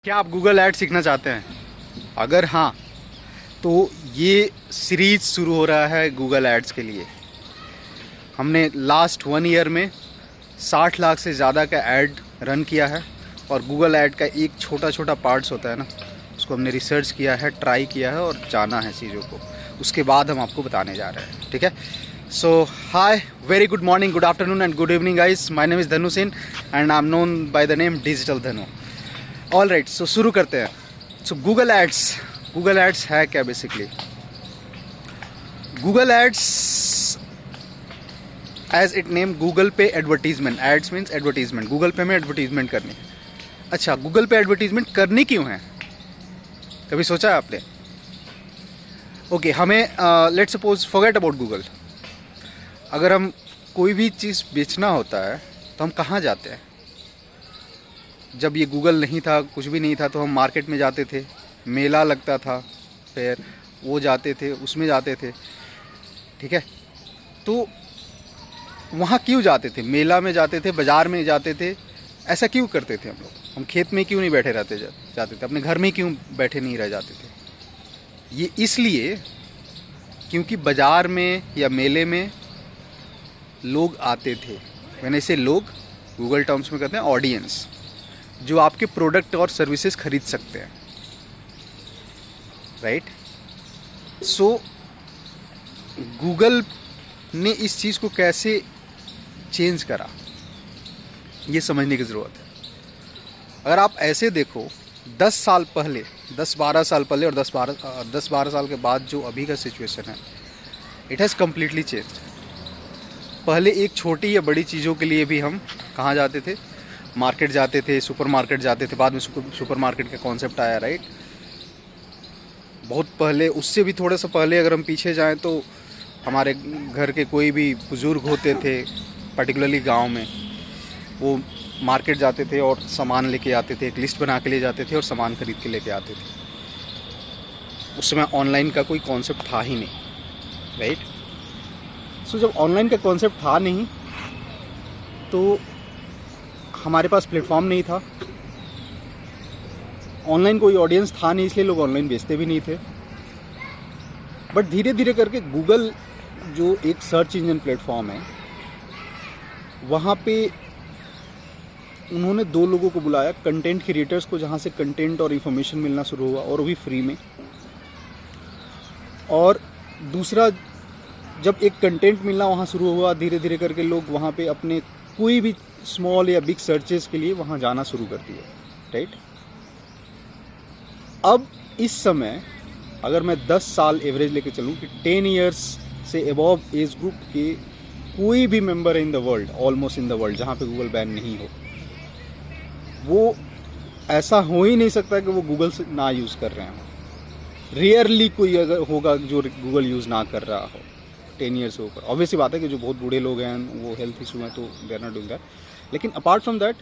क्या आप Google add सीखना चाहते हैं? अगर हाँ, तो ये सीरीज़ शुरू हो रहा है गूगल एड्स के लिए। हमने लास्ट 1 ईयर में 60 लाख से ज़्यादा का ऐड रन किया है और गूगल ऐड का एक छोटा छोटा पार्ट्स होता है ना, उसको हमने रिसर्च किया है, ट्राई किया है और जाना है चीज़ों को। उसके बाद हम आपको बताने जा रहे हैं, ठीक है? So hi, very good morning, good afternoon and good evening guys. My name is Dhanu Singh and I am known by the name digital Dhanu. All right, so शुरू करते हैं। सो गूगल एड्स है क्या बेसिकली? Google ads as it name, Google पे advertisement. Ads means advertisement. Google पे में advertisement करनी। अच्छा, गूगल पे एडवर्टीजमेंट करनी क्यों है? कभी सोचा है आपने? ओके, हमें let's suppose forget about Google. अगर हम कोई भी चीज़ बेचना होता है तो हम कहाँ जाते हैं? जब ये गूगल नहीं था, कुछ भी नहीं था, तो हम मार्केट में जाते थे, मेला लगता था, फिर वो जाते थे, उसमें जाते थे, ठीक है? तो वहाँ क्यों जाते थे? मेला में जाते थे, बाज़ार में जाते थे। ऐसा क्यों करते थे हम लोग? हम खेत में क्यों नहीं बैठे रहते जाते थे? अपने घर में क्यों बैठे नहीं रह जाते थे? ये इसलिए क्योंकि बाज़ार में या मेले में लोग आते थे। मैंने इसे लोग गूगल टर्म्स में कहते हैं ऑडियंस, जो आपके प्रोडक्ट और सर्विसेज खरीद सकते हैं, राइट? सो गूगल ने इस चीज़ को कैसे चेंज करा, ये समझने की ज़रूरत है। अगर आप ऐसे देखो, 10 साल पहले, 10-12 साल पहले और 10-12 साल के बाद जो अभी का सिचुएशन है, इट हैज़ कम्प्लीटली चेंज। पहले एक छोटी या बड़ी चीज़ों के लिए भी हम कहाँ जाते थे? मार्केट जाते थे, सुपरमार्केट जाते थे। बाद में सुपरमार्केट का कॉन्सेप्ट आया, राइट? बहुत पहले, उससे भी थोड़ा सा पहले अगर हम पीछे जाएं तो हमारे घर के कोई भी बुज़ुर्ग होते थे, पर्टिकुलरली गांव में, वो मार्केट जाते थे और सामान लेके आते थे, एक लिस्ट बना के ले जाते थे और सामान खरीद के लेके आते थे। उस समय ऑनलाइन का कोई कॉन्सेप्ट था ही नहीं, राइट? सो जब ऑनलाइन का कॉन्सेप्ट था नहीं तो हमारे पास प्लेटफॉर्म नहीं था, ऑनलाइन कोई ऑडियंस था नहीं, इसलिए लोग ऑनलाइन बेचते भी नहीं थे। बट धीरे धीरे करके गूगल, जो एक सर्च इंजन प्लेटफॉर्म है, वहाँ पे उन्होंने 2 लोगों को बुलाया, कंटेंट क्रिएटर्स को, जहाँ से कंटेंट और इन्फॉर्मेशन मिलना शुरू हुआ, और वो भी फ्री में। और दूसरा, जब एक कंटेंट मिलना वहाँ शुरू हुआ, धीरे धीरे करके लोग वहाँ पे अपने कोई भी स्मॉल या बिग सर्चेस के लिए वहाँ जाना शुरू कर दिया, राइट? अब इस समय अगर मैं 10 साल एवरेज लेके चलूँ कि 10 इयर्स से अबव एज ग्रुप के कोई भी member in the world, almost in the world, जहाँ पे गूगल बैन नहीं हो, वो ऐसा हो ही नहीं सकता कि वो गूगल से ना यूज़ कर रहे हों। रेयरली कोई अगर होगा जो गूगल यूज़ ना कर रहा हो 10 ईयर से ऊपर। ऑब्वियसली बात है कि जो बहुत बूढ़े लोग हैं, वो हेल्थ इशू हैं, तो they are not doing that. लेकिन अपार्ट फ्रॉम दैट,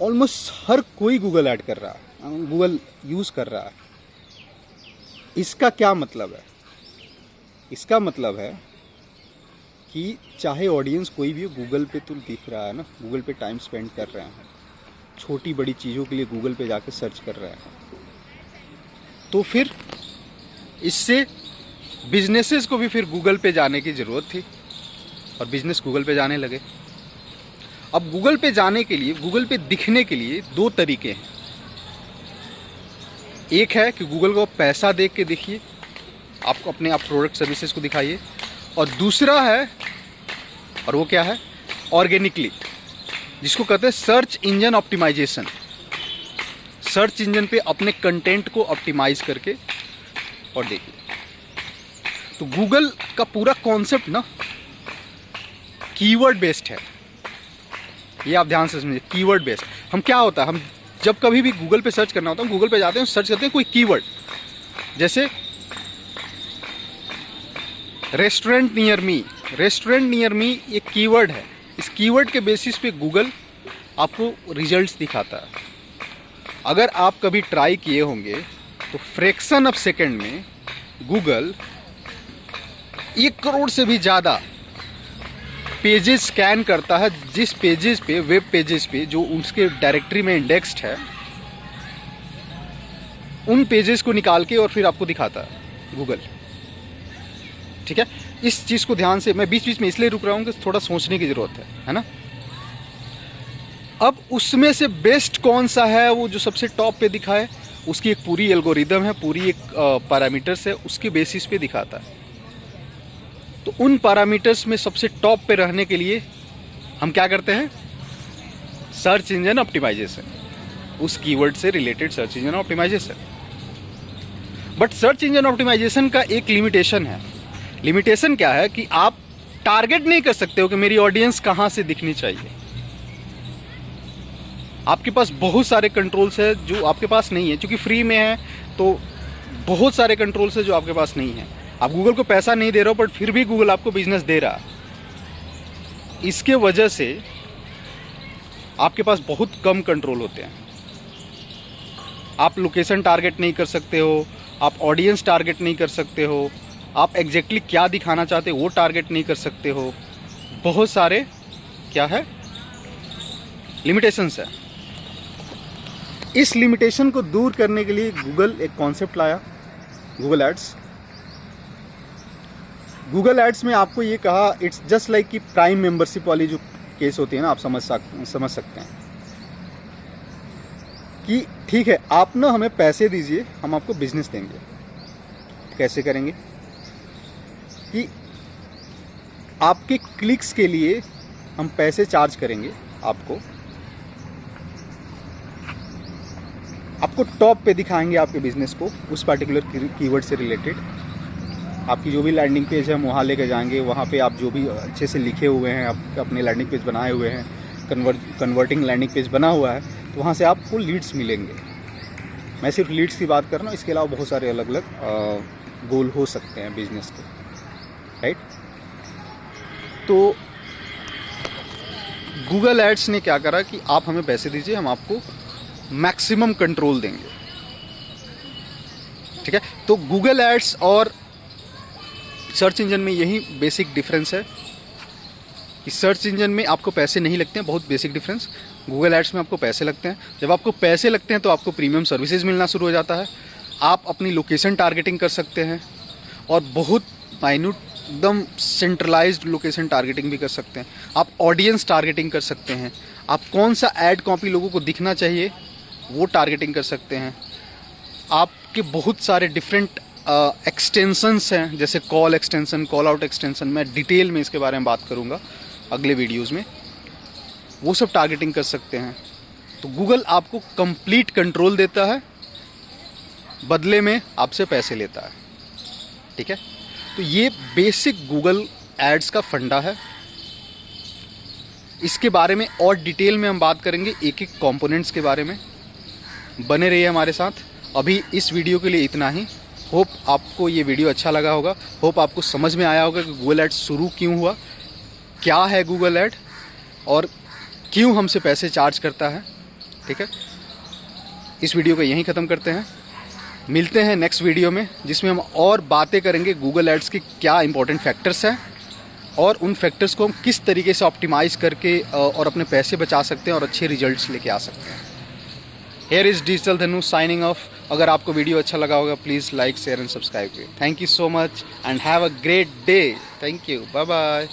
ऑलमोस्ट हर कोई गूगल ऐड कर रहा है, गूगल यूज़ कर रहा है। इसका क्या मतलब है? इसका मतलब है कि चाहे ऑडियंस कोई भी हो, गूगल पे तो दिख रहा है ना, गूगल पे टाइम स्पेंड कर रहे हैं, छोटी बड़ी चीज़ों के लिए गूगल पे जाके सर्च कर रहे हैं। तो फिर इससे बिजनेसेस को भी फिर गूगल पे जाने की ज़रूरत थी और बिजनेस गूगल पे जाने लगे। अब गूगल पे जाने के लिए, गूगल पे दिखने के लिए 2 तरीके हैं। एक है कि गूगल को पैसा देख के दिखिए, आपको अपने आप प्रोडक्ट सर्विसेज को दिखाइए, और दूसरा है, और वो क्या है? ऑर्गेनिकली, जिसको कहते हैं search engine optimisation. Search engine पे अपने कंटेंट को ऑप्टिमाइज करके और देखिए। तो गूगल का पूरा कॉन्सेप्ट ना कीवर्ड बेस्ड है, ये आप ध्यान से समझिए। कीवर्ड बेस्ड, हम क्या होता है, हम जब कभी भी गूगल पे सर्च करना होता है, गूगल पे जाते हैं, सर्च करते हैं कोई कीवर्ड, जैसे restaurant near me. Restaurant near me एक कीवर्ड है। इस कीवर्ड के बेसिस पे गूगल आपको रिजल्ट्स दिखाता है। अगर आप कभी ट्राई किए होंगे तो फ्रैक्शन ऑफ सेकंड में गूगल 1 करोड़ से भी ज़्यादा पेजेस स्कैन करता है, जिस पेजेस पे, वेब पेजेस पे, जो उसके डायरेक्टरी में इंडेक्स्ड है, उन पेजेस को निकाल के और फिर आपको दिखाता है गूगल। ठीक है, इस चीज़ को ध्यान से, मैं बीच बीच में इसलिए रुक रहा हूँ कि थोड़ा सोचने की ज़रूरत है ना। अब उसमें से बेस्ट कौन सा है, वो जो सबसे टॉप पे दिखाए, उसकी एक पूरी एल्गोरिदम है, पूरी एक पैरामीटर्स है, उसके बेसिस पे दिखाता है। तो उन पैरामीटर्स में सबसे टॉप पे रहने के लिए हम क्या करते हैं, सर्च इंजन ऑप्टिमाइजेशन, उस कीवर्ड से related search engine optimisation. But search engine optimisation का एक लिमिटेशन है। लिमिटेशन क्या है कि आप टारगेट नहीं कर सकते हो कि मेरी ऑडियंस कहाँ से दिखनी चाहिए। आपके पास बहुत सारे कंट्रोल्स है जो आपके पास नहीं है, क्योंकि फ्री में है तो बहुत सारे कंट्रोल्स है जो आपके पास नहीं है। आप गूगल को पैसा नहीं दे रहे हो बट फिर भी गूगल आपको बिजनेस दे रहा है। इसके वजह से आपके पास बहुत कम कंट्रोल होते हैं। आप लोकेशन टारगेट नहीं कर सकते हो, आप ऑडियंस टारगेट नहीं कर सकते हो, आप एग्जैक्टली क्या दिखाना चाहते हो वो टारगेट नहीं कर सकते हो। बहुत सारे क्या है, लिमिटेशंस है। इस लिमिटेशन को दूर करने के लिए गूगल एक कॉन्सेप्ट लाया, गूगल एड्स। गूगल एड्स में आपको ये कहा, इट्स जस्ट लाइक कि प्राइम मेंबरशिप वाली जो केस होती है ना, आप समझ सकते हैं कि ठीक है, आप ना हमें पैसे दीजिए, हम आपको बिजनेस देंगे। कैसे करेंगे कि आपके क्लिक्स के लिए हम पैसे चार्ज करेंगे, आपको टॉप पे दिखाएंगे आपके बिजनेस को, उस पर्टिकुलर कीवर्ड से रिलेटेड। आपकी जो भी लैंडिंग पेज है हम वहाँ लेके जाएंगे, वहाँ पे आप जो भी अच्छे से लिखे हुए हैं, आप अपने लैंडिंग पेज बनाए हुए हैं, कन्वर्टिंग लैंडिंग पेज बना हुआ है, तो वहाँ से आपको लीड्स मिलेंगे। मैं सिर्फ लीड्स की बात कर रहा हूँ, इसके अलावा बहुत सारे अलग अलग गोल हो सकते हैं बिजनेस के, राइट। तो गूगल एड्स ने क्या करा कि आप हमें पैसे दीजिए, हम आपको मैक्सिमम कंट्रोल देंगे। ठीक है, तो गूगल एड्स और सर्च इंजन में यही बेसिक डिफरेंस है कि सर्च इंजन में आपको पैसे नहीं लगते हैं, बहुत बेसिक डिफरेंस। गूगल एड्स में आपको पैसे लगते हैं। जब आपको पैसे लगते हैं तो आपको प्रीमियम सर्विसेज मिलना शुरू हो जाता है। आप अपनी लोकेशन टारगेटिंग कर सकते हैं और बहुत माइन्यूट, एकदम सेंट्रलाइज्ड लोकेशन टारगेटिंग भी कर सकते हैं। आप ऑडियंस टारगेटिंग कर सकते हैं। आप कौन सा ऐड कॉपी लोगों को दिखना चाहिए वो टारगेटिंग कर सकते हैं। आपके बहुत सारे डिफरेंट एक्सटेंशंस हैं, जैसे call extension, call out extension. मैं डिटेल में इसके बारे में बात करूंगा अगले वीडियोस में। वो सब टारगेटिंग कर सकते हैं। तो गूगल आपको कंप्लीट कंट्रोल देता है, बदले में आपसे पैसे लेता है। ठीक है, तो ये बेसिक गूगल एड्स का फंडा है। इसके बारे में और डिटेल में हम बात करेंगे, एक एक कंपोनेंट्स के बारे में। बने रहिए हमारे साथ। अभी इस वीडियो के लिए इतना ही। होप आपको ये वीडियो अच्छा लगा होगा। होप आपको समझ में आया होगा कि गूगल एड शुरू क्यों हुआ, क्या है गूगल एड और क्यों हमसे पैसे चार्ज करता है। ठीक है, इस वीडियो को यहीं ख़त्म करते हैं। मिलते हैं नेक्स्ट वीडियो में, जिसमें हम और बातें करेंगे गूगल एड्स के क्या इंपॉर्टेंट फैक्टर्स हैं और उन फैक्टर्स को हम किस तरीके से ऑप्टिमाइज़ करके और अपने पैसे बचा सकते हैं और अच्छे रिजल्ट्स लेके आ सकते हैं। Here is Digital Dhanu signing off. अगर आपको वीडियो अच्छा लगा होगा please like, share and subscribe करिए। Thank you so much and have a great day. Thank you, bye bye.